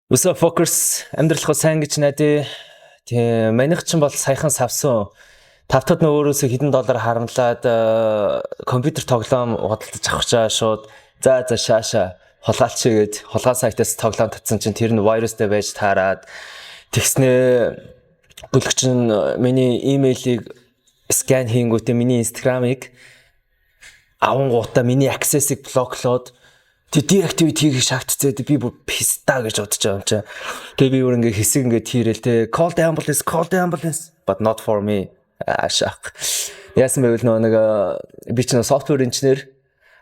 Өсөө фокус амьдрал сайн гэж найдаа. Тийм маних ч бол саяхан савсан. Тавтад нь өөрөөсөө хэдэн доллар харамлаад компьютер тоглоом худалдаж авах чаа шууд. За шааша хулгайлчгээд хулгай сайтаас тоглоом татсан чинь тэр нь вирустэй байж таарад тэгснээ бүлэгч нь миний имэйлийг скан хийнгүүтээ миний инстаграмыг авангуудаа миний аксессыг блоклоод deactivate хийх шаардцээд би бүр писта гэж бодож байгаа юм чи. Тэгээ би өөр ингээ хэсэг ингээ тийрэл те call the ambulance but not for me. Шах. Яасан байвал нэг би ч software engineer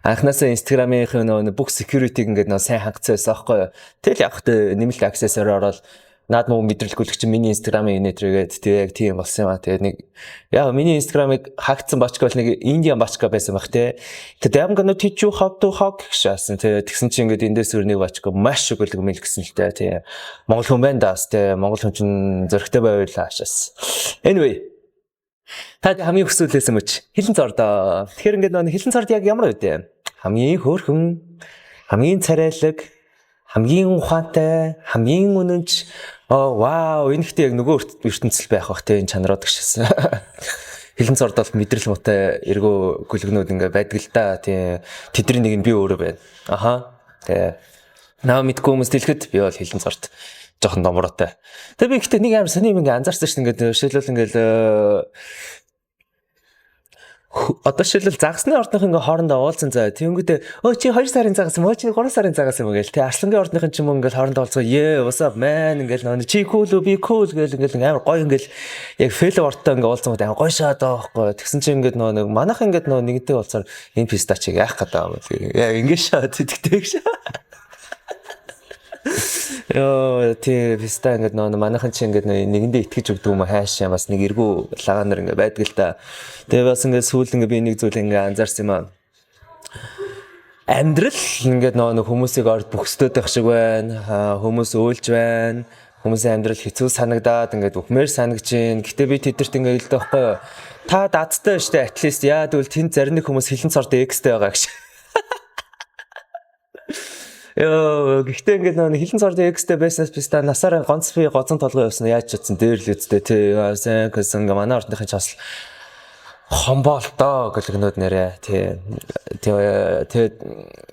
анхнаасаа Instagram-ийн нэг бүх security-г ингээ сайн хангацсан байхгүй юу. Тэгэл яг хөтэ нэмэлт access-оор ороод наад муу мэдрэлгүүлэх чинь миний Instagram-ийн инээдрэгээд тэг тийм болсон юм а. Тэгээ нэг яг миний Instagram-ыг хаагцсан бачка бол нэг Indian бачка байсан баг те. Тэгээ I'm gonna teach you how to hack гэсэн. Тэгээ тэгсэн чинь ингээд эндээс өөр нэг бачка маш өгөлг мэл гэсэн л те. Тэгээ Монгол хүн байна даас те. Монгол хүн чинь зөрөгтэй байвал аашаас. Anyway та хамгийн хүсүүлсэн мөч хилэн цордоо. Тэгэхээр ингээд нэг хилэн цорд яг ямар вэ? Хамгийн хөөрхөн, хамгийн царайлаг, хамгийн ухаантай, хамгийн үнэнч. Вау, энэ ихтэй яг нөгөө ертөнцөл байх бах те энэ чанарууд гэшсэн. Хилэн цорд бол мэдрэл муутай эргөө гүлгнүүд ингээ байдаг л да. Тийм тэдний нэг нь би өөрөө байна. Аха. Тэгээ наа мэдгүй хүмүүс дэлгэхэд би бол хилэн цорд жоохон домроотой. Тэгээ би ихтэй нэг амар сони юм ингээ анзаарсан шин ингээ шилэл ингээл одоо шилэл загсны ордных ингээ хоорондоо уулзсан заа. Тэнгүүдээ чи 2 сарын загас юм уу чи 3 сарын загас юм уу гээл. Тэгээ арслангийн ордных нь ч юм ингээл хоорондоо уулзгаа what's up man ингээл нөө чи cool уу би cool гээл ингээл амар гоё ингээл яг fellow ордтой ингээ уулзсан амар гоё шаад байгаа байхгүй. Тэгсэн чи ингээд нөө нэг манайх ингээд нөө нэгтэй уулзаар энэ пистачиг яах гэдэг юм бэ. Яг ингээ шаад тэгдэг шаа. Тий писта ингээд нөө манайхан чи ингээд нэгэндээ итгэж өгдөг юм хаашаа бас нэг эргүү лагаанаар ингээд байдаг л да. Тэгээ бас ингээд сүүл ингээд би нэг зүйл ингээд анзаарсан юм аа. Амьдрал ингээд нөө хүмүүсийг орд бөхсдөд байх шиг байна. Хүмүүс өөлж байна. Хүмүүсийн амьдрал хэцүү санагдаад ингээд үхмээр санагч гин. Гэтэ би тэдэрт ингээд хэлдэг байхгүй юу. Та дадтай штэ at least яа тэгвэл тэнд зарим нэг хүмүүс хилэн цорд X-тэй байгаа гэж. Гэхдээ ингээд нэг хилэн цорд X-тэй байснаас писта насаараа ганц би гоцон толгой явсан яаж чадсан дээр л үсттэй тий сайн гэсэн ингээ манай ордныхын ч бас хомбоолтоо гэлгнүүд нэрэ тий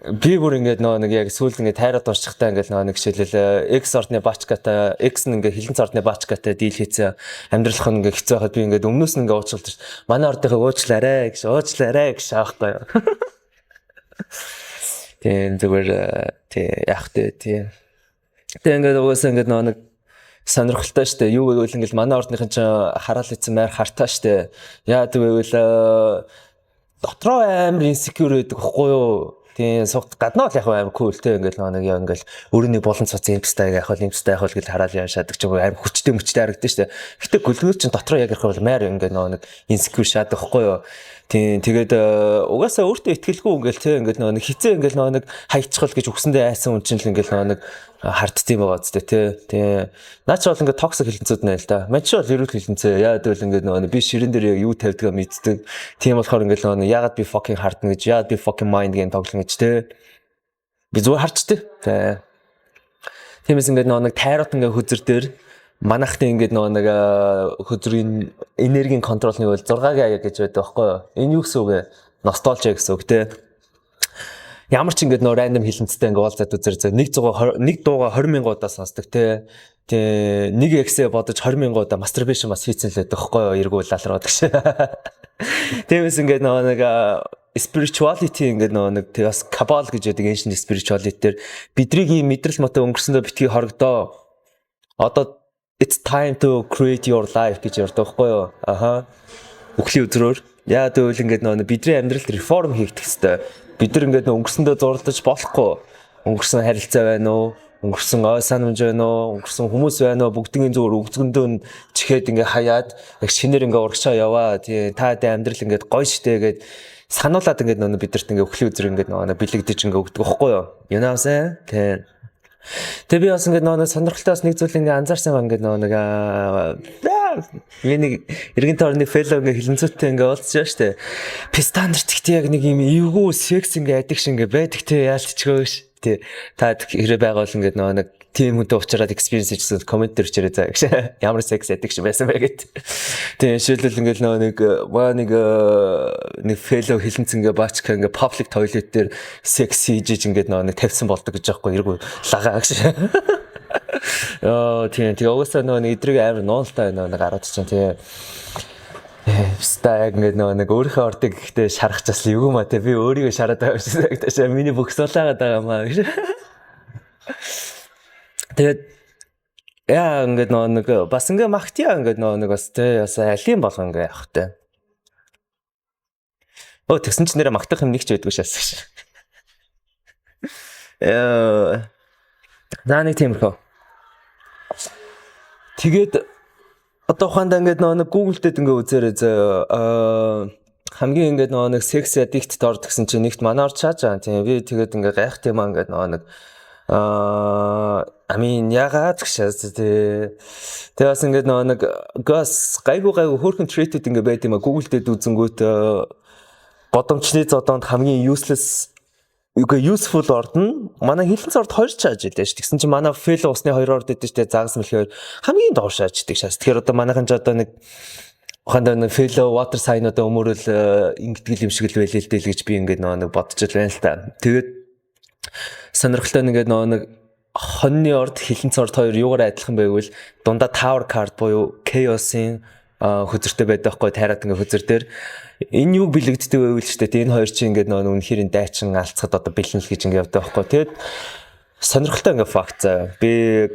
би бүр ингээд нэг яг сүүл ингээд тайраад дуусчихтаа ингээд нэг жишээлбэл X ордны бачкатай X нь ингээ хилэн цордны бачкатай дийл хийцээ амьдралх нь ингээ хэцүү байхад би ингээд өмнөөс нь ингээ уучлалт манай ордынхыг уучлаарэ гэж аахгүй юу. Тийм зүгээр яг тийм. Тэгээ ингээд угаасаа ингээд нэг сонирхолтой штэ. Юу гэвэл ингээд манай ордныхын ч хараал ийцэн майр хартаа штэ. Яа тэгвэл дотроо амар инсекюр байдаг хгүй юу? Тийм гаднаа л яг амар кул те ингээд нэг яа ингээд өөрөний болон цоцсон импстай яг импстай гэж хараал яашаадаг ч амар хүчтэй харагддаг штэ. Гэтэ гөлгнүүд чинь дотроо яг ярих бол майр ингээд нэг инсекюр шаадаг хгүй юу? Тийм тэгээд угаасаа өөртөө итгэлгүй ингээл те ингээд нэг хизээ ингээл нэг хайчхал гэж өгсөндөө айсан хүн чинь л ингээл нэг харддсан байгаа зү те. Тийм наач бол ингээд токсик хилэнцүүд нэ л да. Мань ч бол эрүүл хилэнцээ яад бол ингээд би ширэн дээр яг юу тавьдгаа мэддэг. Тийм болохоор ингээд ягаад би fucking хардна гэж яад би fucking mind game тоглоно гэж те. Би зүгээр харчтэй. Тиймээс ингээд нэг тайрот ингээд хөзөр дээр манайхны ингээд нэг хөзрийн энергийн контролны бол 6-гийн аяг гэж байдаг байхгүй юу? Энэ юу гэсэн үг вэ? Носталжи гэсэн үг те. Ямар ч ингээд рандом хилэнцтэй ингээд уулзаад үзэр нэг дууга 20,000 удаа сонсдог те. Тэ нэг эксээ бодож 20,000 удаа masturbation бас хийцэн л байдаг байхгүй юу? Эргүүл лалраад гэж. Тиймээс ингээд нэг spirituality ингээд нэг бас kabal гэж байдаг ancient spirituality дээр биднийг мэдрэл мотой өнгөрсөндөө битгий хорогдоо. Одоо it's time to create your life гэж ярьдаг байхгүй юу? Аха. Үхлийн өдрөөр яа гэвэл ингээд бидний амьдралд реформ хийх хэрэгтэй. Бид нар ингээд өнгөрсөндөө зурлаж болохгүй. Өнгөрсөн харилцаа байна уу? Өнгөрсөн ой санамж байна уу? Өнгөрсөн хүмүүс байна уу? Бүгдийн зүгээр өгзгөндөө чихээд ингээд хаяад яг шинээр ингээд урагшаа яваа. Тий та амьдрал ингээд гоё штэ гэд сануулад ингээд бидэрт ингээд үхлийн өдөр ингээд бэлэгдэж ингээд өгдөг байхгүй юу? You know what I'm saying? Тий. Тэгээ би бас ингээд сонирхолтой бас нэг зүйл ингээд анзаарсан байгаа ингээд нэг эргэн тойрны fellow ингээд хилэнцүүттэй ингээд уулзж байгаа штэ. Пистандарт ихтэй яг нэг юм эвгүй секс ингээд аддикшн ингээд байдаг те яалтчгүй ш. тий та хэрэг байгаа бол ингээд нэг team хүнтэй уулзаад experience хийсэн comment дээр чирээ заа гэж ямар sex addiction байсан бэ гэд. Тэгээ шилбэл ингээд нэг fellow хилэнцэнгээ баачка ингээд public toilet дээр sex хийж ингээд нэг тавьсан болдог гэж аахгүй эргүү лагаа гэж. Тэгээ угаасаа нэг эдрийг амар нуултай нэг гараад чинь тэгээ стаг ингээд нэг өөрийнхөө ордыг гэхдээ шарахчаас л юу юм а те би өөрийгөө шараад байгаа юм шиг таашаа миний бөхсөлаагаад байгаа юм аа гэж. Тэгээд яа ингээд нэг бас ингээд магтяа ингээд нэг бас те бас алим болгоо ингээд явах те. Тэгсэн чинь нэрэ магтах юм нэг ч байдгүй шээс гэж. Нааны тиймэрхүү. Тэгээд одоо ухаандаа ингээд нэг Google дээр ингээд үзээрэй заа хамгийн ингээд нэг sex addict дор гэсэн чинь нэгт манай орд шааж байгаа. Тийм би тэгээд ингээд гайх тийм аа ингээд нэг ягаад гэшээс тэгээ бас ингээд нэг газ гайгүй хөөрхөн treated ингээд байт юм а Google дээр үзэнгүүт годомчны зодонд хамгийн useful орд нь манай хилэнц орд 2 чааж илээ ш. Тэгсэн чинь манай fellow усны 2 орд идэв штэ загас мэлхээр хамгийн доор шааждаг шээс. Тэгэхээр одоо манайхан ч одоо нэг ухаандаа нэг fellow water sign одоо өмөрөл ингэдэг юм шиг л байлээ л дээ гэж би ингээд нэг бодож байна л та. Тэгээд сонирхолтой ингээд нэг хоньны орд хилэнц орд 2 юугаар адилхан байвал дундаа tower card буюу chaos-ийн хөзөртэй байдаг байхгүй тайраад ингээд хөзөр дээр энэ юг бэлэгддэг байвал ч гэдэг энэ хоёр чинь ингээд нэг үнэхээр дайчин алцахад одоо бэлэн л гэж ингээд явдаг байхгүй. Тэгэд сонирхолтой ингээд факт заа. Би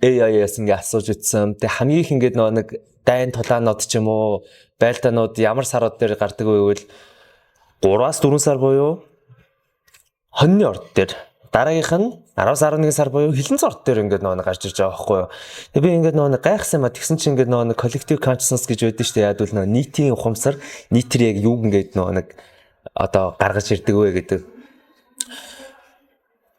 AI-аас ингээд асууж үзсэн. Тэг хамгийн их ингээд нэг дайн тулаанууд ч юм уу байлдаанууд ямар сарууд дээр гардаг байвал 3-4 сар буюу хоньны орд дээр дараагийнх нь 10-11 сар буюу хилэнц орд дээр ингээд нэг гарч ирж байгаа байхгүй юу. Тэгээ би ингээд нэг гайхсан юм а тэгсэн чинь ингээд нэг collective consciousness гэж байдаг шүү дээ. Яг бол нийтийн ухамсар нийтэр яг юу ингээд нэг одоо гаргаж ирдэг вэ гэдэг.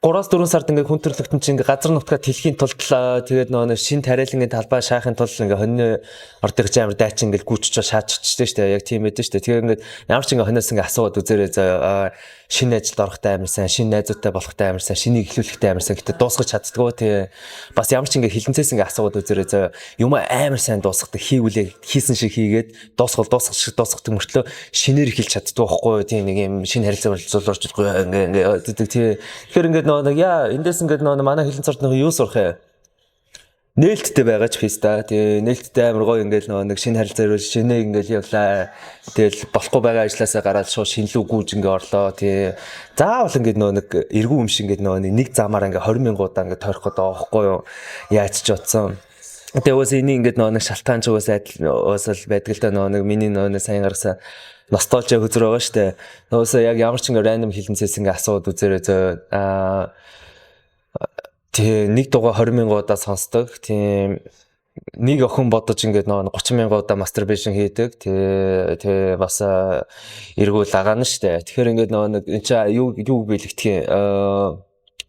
3-4 сард ингээд хүн төрлөختөн чинь ингээд газар нутгаа тэлхийн тулд тэгээд нэг шин тариалангийн талбай шаахын тулд ингээд хоньны ордыг ч амар дайчин ингээд гүйчж шааччихжээ шүү дээ. Яг тийм байдаг шүү дээ. Тэгэхээр ингээд ямар ч ингээд хоньоос ингээд асууад үзээрэй заа шинэ ажилд орохтой амар сайн, шинэ найзуудтай болохтой амар сайн, шинийг эхлүүлэхтэй амар сайн гэдэг дуусгаж чаддгаа тий. Бас ямар ч ингээд хилэнцээс ингээд асууад үзээрэй заа юм амар сайн дуусгадаг хийгүүлээ хийсэн шиг хийгээд дуусгах мөртлөө шинээр эхэлж чаддгаа байхгүй тий нэг юм шинэ харилцаа боловсруулж ингээд тий. Тэгэхээр ингээд нэг яа эндээс ингээд нэг манай хилэнц орд нэг юу сурах юм нээлттэй байгаа ч фиста. Тэгээ нээлттэй амар гоё ингээл нэг шинэ харилцаа руу шинэ ингээл явлаа. Тэгэл болохгүй байгаа ажилласаа гараад шууд шинэлүү гүйж ингээ орлоо. Тэгээ заавал ингээд нэг эргүү юм шиг ингээд нэг замаар ингээ 20,000 удаа ингээ тойрох гэдэг аахгүй юу. Яаж ч утсан. Тэгээ өөс энийг ингээд нэг шалтгаан ч өөс л байдаг л да нэг миний нэг сайн гаргасан носталжи хөзөр байгаа штэ. Өөсөө яг ямар ч ингээ рандом хилэнцээс ингээ асууд үзээрэй тийм нэг дугаар 20,000 удаа сонсдог. Тийм нэг охин бодож ингээд 30,000 удаа masturbation хийдэг. Тэгээ бас эргүүл агаана штэ. Тэгэхээр ингээд нэг энэ ча юу бэлэгдэх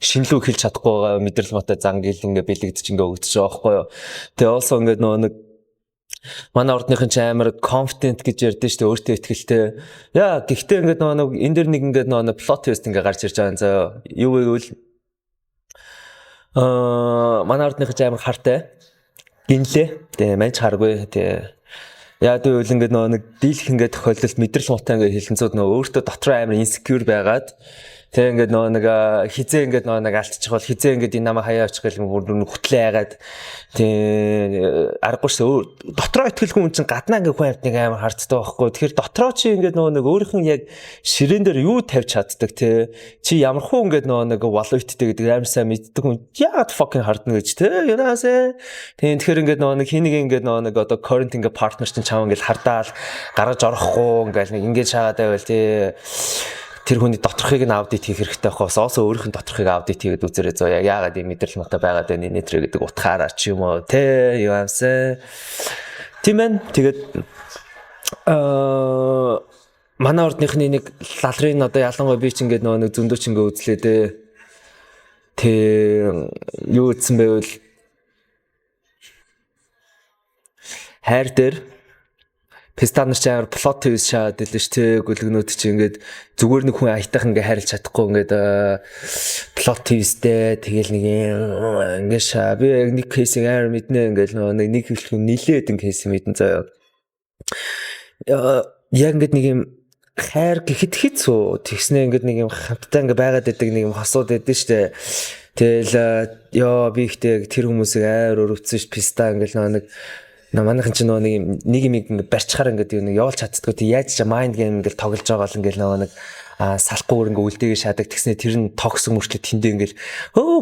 шинэлүү хэлж чадахгүй байгаа мэдрэл мотой зан гэл ингээд бэлэгдэж ингээд өгдөж байгаа байхгүй юу. Тэгээ also ингээд нэг манай ордныхын ч амар confident гэж ярьдэн штэ өөртөө ихтэй. Яа гэхдээ ингээд нэг энэ дэр нэг ингээд нэг plot twist ингээд гарч ирж байгаа юм заа. Юу гэвэл манай ордныхын амар хартай гинлээ. Тэгээ маньч харгүй. Тэгээ яа тэгвэл ингээд нэг дийлх ингээд тохиолдолд мэдрэл муутай ингээд хилэнцүүд өөртөө дотроо амар insecure байгаад тэгээ ингээд нэг хизээ ингээд нэг алдчих бол хизээ ингээд энэ намаа хаяа очих гэл хөтлөө яагаад тэгээ аргагүй ш дотроо ихтгэлгүй хүн чинь гаднаа ингээд хүн амтныг амар харддаг байхгүй. Тэгэхээр дотроо чи ингээд нэг өөрийнх нь яг ширээн дээр юу тавьж чаддаг те чи ямархуу ингээд нэг валуйттэй гэдэг амар сайн мэддэг хүн яагаад fucking хардна гэж те янаасаа тэгэхээр ингээд нэг хэнийг ингээд нэг одоо current ингээд партнер чинь чам ингээд хардаал гаргаж орохгүй ингээд нэг ингээд шаагаад байвал те тэр хүний доторхыг нь аудит хийх хэрэгтэй байхоос оосоо өөрийнх нь доторхыг аудит хийгээд үзээрэй зөө яагаад ийм мэдрэл мотой байгаад байна нэтэр гэдэг утгаараа ч юм уу те юу амсаа тийм ээ тэгээд манай ордныхны нэг лалрын одоо ялангуяа би ч ингээд нэг зөндөө ч ингээд үзлээ те юу ütсэн байвал хайр дээр Пистанер ч амар плот твист шаад дэлээ ш тэ гүлгнүүд чи ингээд зүгээр нэг хүн аятайх ингээ харилж чадахгүй ингээд плот твисттэй тэгэл нэг ингээ шаа би яг нэг кейсийг амар мэднэ ингээл нэг хэлхэн нилээд ин кейс мэдэн заяа. Яг ингээд нэг юм хайр гэхэд хэцүү тэгснэ ингээд нэг юм хамтдаа ингээ байгаад байдаг нэг юм хосууд байдэн штэ. Тэгэл би ихтэй тэр хүмүүсийг амар өрөвцсөн ш писта ингээл нэг манайхан ч нэг юм ингээ барьчхаар ингээ нэг явуулж чаддгүй тий яаж ч майнд гейм ингээл тоглож байгаа л ингээл нэг салахгүй ингээ үлдээгээ шаадаг тэгснэ тэр нь токсик мөрчлөө тэндээ ингээл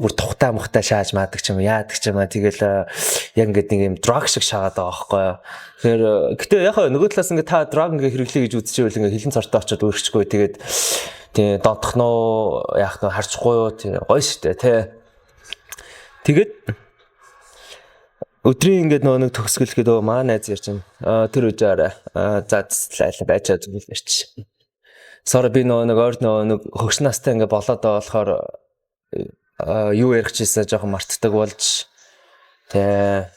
бүр тухтай мухтай шааж маадаг ч юм яадаг ч юм тэгэл яг ингээ нэг юм драг шиг шаагаад байгаа байхгүй юу. Тэгэхээр гэтээ яг нөгөө талаас ингээ та драг ингээ хэрэглэе гэж үзчихвэл ингээ хилэн цортоо очиод өөрчлөхгүй тэгээд тий додох нөө яах нь харчихгүй юу тий гоё штэ тий. Тэгээд өдрийн ингээд нэг төгсгөлгээд маа найз ярьж байна. Тэр үжаараа заацлаа байчаад зүйлэрч. Сара би нэг ойр нэг хөгш настай ингээд болоод болохоор юу ярих чийсээ жоохон мартдаг болж. Тэ